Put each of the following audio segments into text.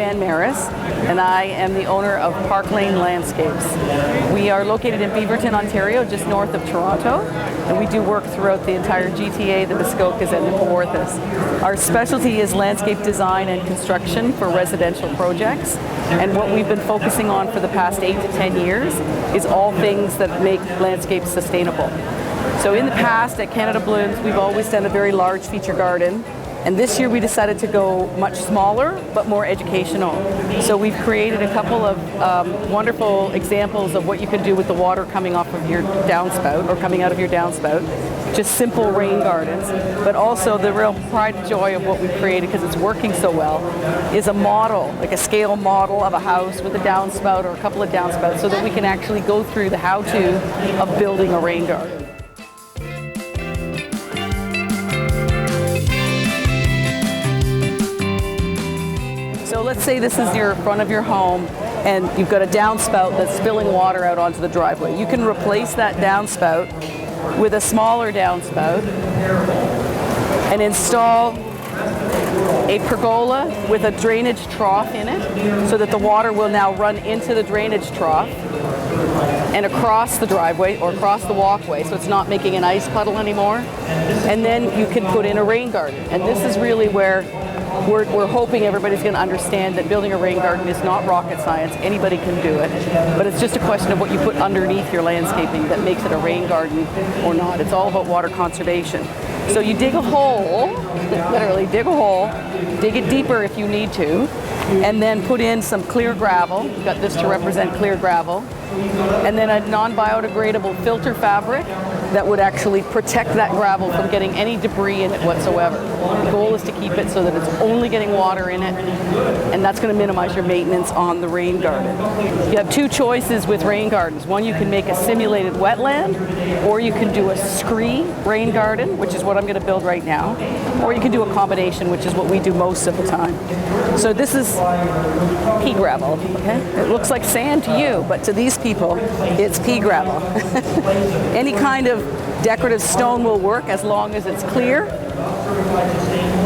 Van Maris, and I am the owner of ParkLane Landscapes. We are located in Beaverton, Ontario, just north of Toronto, and we do work throughout the entire GTA, the Muskokas, and the Kawarthas. Our specialty is landscape design and construction for residential projects, and what we've been focusing on for the past 8 to 10 years is all things that make landscapes sustainable. So in the past at Canada Blooms, we've always done a very large feature garden. And this year we decided to go much smaller, but more educational. So we've created a couple of wonderful examples of what you can do with the water coming off of your downspout or coming out of your downspout. Just simple rain gardens, but also the real pride and joy of what we've created, because it's working so well, is a model, like a scale model of a house with a downspout or a couple of downspouts, so that we can actually go through the how-to of building a rain garden. So let's say this is your front of your home and you've got a downspout that's spilling water out onto the driveway. You can replace that downspout with a smaller downspout and install a pergola with a drainage trough in it, so that the water will now run into the drainage trough and across the driveway or across the walkway, so it's not making an ice puddle anymore. And then you can put in a rain garden. And this is really where we're hoping everybody's going to understand that building a rain garden is not rocket science. Anybody can do it, but it's just a question of what you put underneath your landscaping that makes it a rain garden or not. It's all about water conservation. So you dig a hole, literally dig a hole, dig it deeper if you need to, and then put in some clear gravel. We've got this to represent clear gravel, and then a non-biodegradable filter fabric that would actually protect that gravel from getting any debris in it whatsoever. The goal is to keep it so that it's only getting water in it, and that's going to minimize your maintenance on the rain garden. You have two choices with rain gardens. One, you can make a simulated wetland, or you can do a scree rain garden, which is what I'm going to build right now, or you can do a combination, which is what we do most of the time. So this is pea gravel, okay? It looks like sand to you, but to these people, it's pea gravel. Any kind of decorative stone will work as long as it's clear.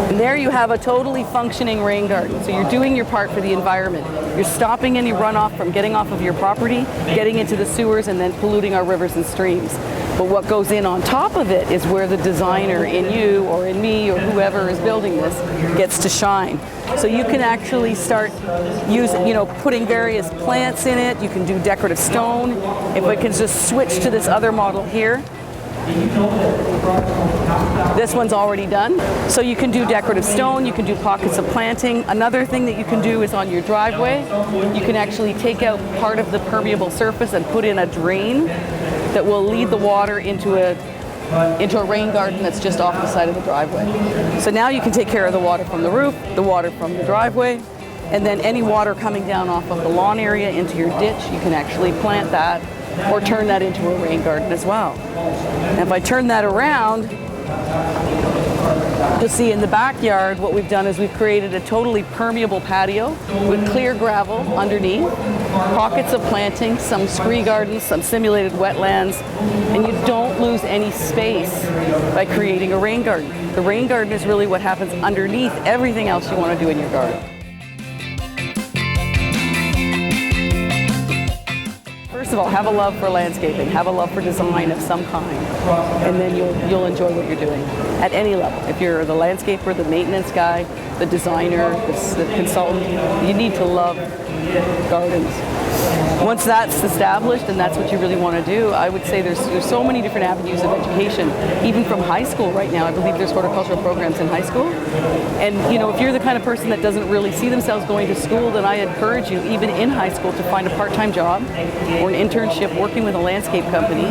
And there you have a totally functioning rain garden. So you're doing your part for the environment. You're stopping any runoff from getting off of your property, getting into the sewers, and then polluting our rivers and streams. But what goes in on top of it is where the designer in you or in me or whoever is building this gets to shine. So you can actually start putting various plants in it. You can do decorative stone. If I can just switch to this other model here. This one's already done. So you can do decorative stone, you can do pockets of planting. Another thing that you can do is on your driveway, you can actually take out part of the permeable surface and put in a drain that will lead the water into a rain garden that's just off the side of the driveway. So now you can take care of the water from the roof, the water from the driveway, and then any water coming down off of the lawn area into your ditch, you can actually plant that or turn that into a rain garden as well. And if I turn that around, you'll see in the backyard what we've done is we've created a totally permeable patio with clear gravel underneath, pockets of planting, some scree gardens, some simulated wetlands, and you don't lose any space by creating a rain garden. The rain garden is really what happens underneath everything else you want to do in your garden. First of all, have a love for landscaping, have a love for design of some kind, and then you'll enjoy what you're doing at any level. If you're the landscaper, the maintenance guy, the designer, the consultant, you need to love gardens. Once that's established and that's what you really want to do, I would say there's so many different avenues of education, even from high school right now. I believe there's horticultural programs in high school. And if you're the kind of person that doesn't really see themselves going to school, then I encourage you, even in high school, to find a part-time job or an internship working with a landscape company.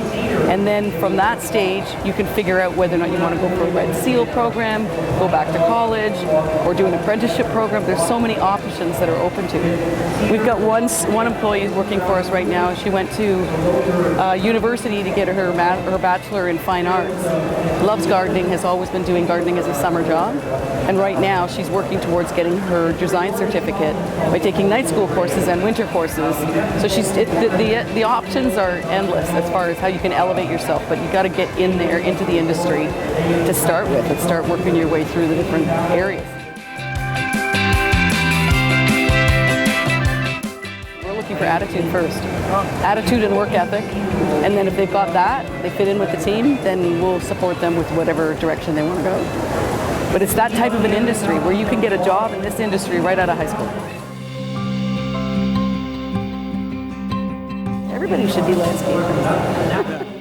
And then from that stage, you can figure out whether or not you want to go for a Red Seal program, go back to college, or do an apprenticeship program. There's so many options that are open to you. We've got one employee working for us right now. She went to university to get her bachelor in fine arts. Loves gardening, has always been doing gardening as a summer job, and right now she's working towards getting her design certificate by taking night school courses and winter courses. So the options are endless as far as how you can elevate yourself, but you got to get in there into the industry to start with and start working your way through the different areas. looking for attitude first. Attitude and work ethic. And then if they've got that, they fit in with the team, then we'll support them with whatever direction they want to go. But it's that type of an industry where you can get a job in this industry right out of high school. Everybody should be landscapers.